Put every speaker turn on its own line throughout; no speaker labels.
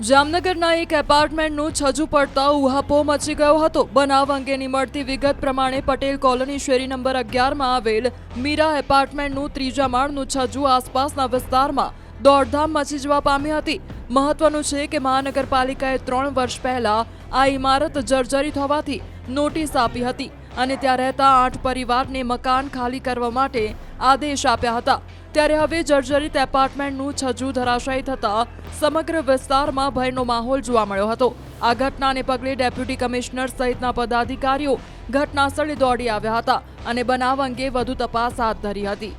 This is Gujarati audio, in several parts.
જામનગરના એક એપાર્ટમેન્ટનું છજુ પડતા ઉહાપો મચી ગયો હતો। બનાવ અંગેની મળતી વિગત પ્રમાણે પટેલ કોલોની શેરી નંબર 11માં આવેલ મીરા એપાર્ટમેન્ટનું ત્રીજા માળનું છજુ આસપાસના વિસ્તારમાં દોડધામ મચી જવા પામી હતી। મહત્વનું છે કે મહાનગરપાલિકાએ 3 વર્ષ પહેલા આ ઇમારત જર્જરિત હોવાથી નોટિસ આપી હતી અને ત્યાં રહેતા 8 પરિવારને મકાન ખાલી કરવા માટે આદેશ આપ્યા હતા। ત્યારે હવે જર્જરિત એપાર્ટમેન્ટનું છજુ ધરાશાયી થતા સમગ્ર વિસ્તારમાં ભયનો માહોલ જોવા મળ્યો હતો। આ ઘટનાને પગલે ડેપ્યુટી કમિશનર સહિતના પદાધિકારીઓ ઘટનાસ્થળે દોડી આવ્યા હતા અને બનાવ અંગે વધુ તપાસ હાથ ધરી હતી।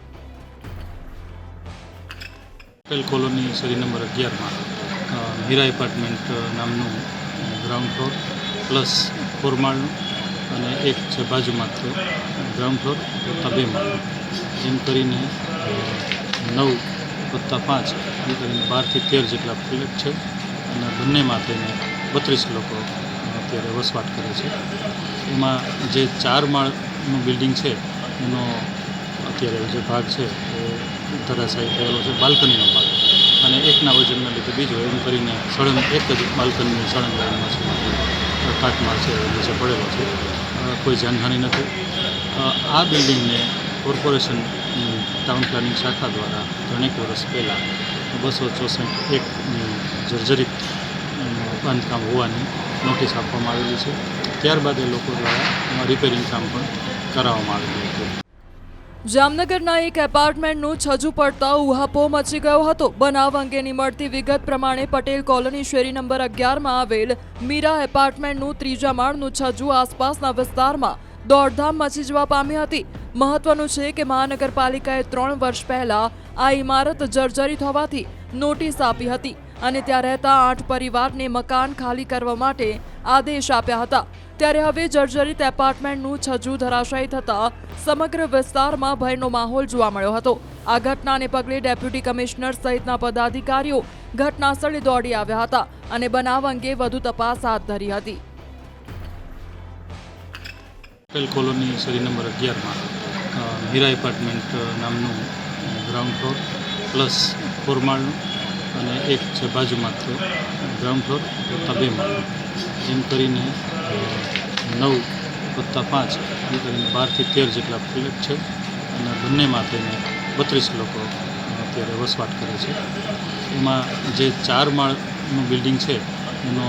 પટેલ કોલોની શેરી નંબર 11માં મીરા એપાર્ટમેન્ટ નામનું ગ્રાઉન્ડ ફ્લોર પ્લસ 4 માળનું અને એક છે બાજુમાં ગ્રાઉન્ડ ફ્લોર વત્તા 2 માળનું, જેમ કરીને 9 વત્તા 5 એમ કરીને 12 થી 13 જેટલા ફ્લેટ છે અને બંનેમાં થઈને 32 લોકો અત્યારે વસવાટ કરે છે। એમાં જે 4 માળનું બિલ્ડિંગ છે એનો અત્યારે જે ભાગ છે એ ધરાશાયી થયેલો છે, બાલ્કનીનો ભાગ, અને એકના વજનના લીધે બીજો એમ કરીને સળંગ એક જ બાલ્કનીની સળંગ લાઈનમાં કાટમાળ છે એ નીચે પડેલો છે। કોઈ જાનહાનિ નથી। આ બિલ્ડિંગને કોર્પોરેશન ટાઉન પ્લાનિંગ શાખા દ્વારા ઘણેક વર્ષ પહેલાં 264 એકની જર્જરિત બાંધકામ હોવાની નોટિસ આપવામાં આવેલી છે। ત્યારબાદ એ લોકો દ્વારા એમાં રિપેરિંગ કામ પણ કરાવવામાં આવેલું હતું।
જામનગરના એક એપાર્ટમેન્ટનું છજુ પડતા ઉહાપો મચી ગયો હતો। બનાવ અંગેની મળતી વિગત પ્રમાણે પટેલ કોલોની શેરી નંબર 11માં આવેલ મીરા એપાર્ટમેન્ટનું ત્રીજા માળનું છજુ આસપાસના વિસ્તારમાં દોડધામ મચી જવા પામી હતી। મહત્વનું છે કે મહાનગરપાલિકાએ 3 વર્ષ પહેલા આ ઇમારત જર્જરિત હોવાથી નોટિસ આપી હતી અને ત્યાં રહેતા 8 પરિવારને મકાન ખાલી કરવા માટે આદેશ આપ્યા હતા। ત્યારે હવે જર્જરિત એપાર્ટમેન્ટનું છજુ ધરાશાયી થતા સમગ્ર વિસ્તારમાં ભયનો માહોલ જોવા મળ્યો હતો। આ ઘટનાને પગલે ડેપ્યુટી કમિશનર સહિતના પદાધિકારીઓ ઘટનાસ્થળે દોડી આવ્યા હતા અને બનાવ અંગે વધુ તપાસ હાથ ધરી હતી।
પટેલ કોલોની શેરી નંબર 11માં મીરા એપાર્ટમેન્ટ નામનું ગ્રાઉન્ડ ફ્લોર પ્લસ 4 માળનું અને એક છે બાજુમાં ગ્રાઉન્ડ ફ્લોર વત્તા 2 માળનું, જેમ કરીને 9 વત્તા 5 એમ કરીને 12 થી 13 જેટલા ફ્લેટ છે અને બંનેમાં થઈને 32 લોકો અત્યારે વસવાટ કરે છે। એમાં જે 4 માળનું બિલ્ડિંગ છે એનો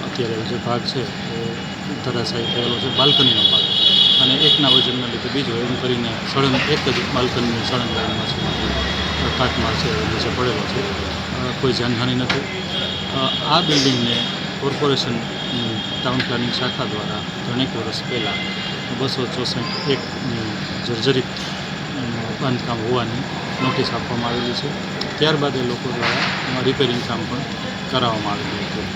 અત્યારે જે ભાગ છે એ ધરાશાયી થયેલો છે, બાલ્કનીનો ભાગ, અને એકના વજનના લીધે બીજો એમ કરીને સળંગ એક જ બાલ્કનીની સળંગ લાઈનમાં કાટમાળ છે એ નીચે પડેલો છે। કોઈ જાનહાનિ નથી। આ બિલ્ડિંગને કોર્પોરેશન ટાઉન પ્લાનિંગ શાખા દ્વારા ઘણેક વર્ષ પહેલાં 264 એકની જર્જરિત બાંધકામ હોવાની નોટિસ આપવામાં આવેલી છે। ત્યારબાદ એ લોકો દ્વારા એમાં રિપેરિંગ કામ પણ કરાવવામાં આવેલું હતું।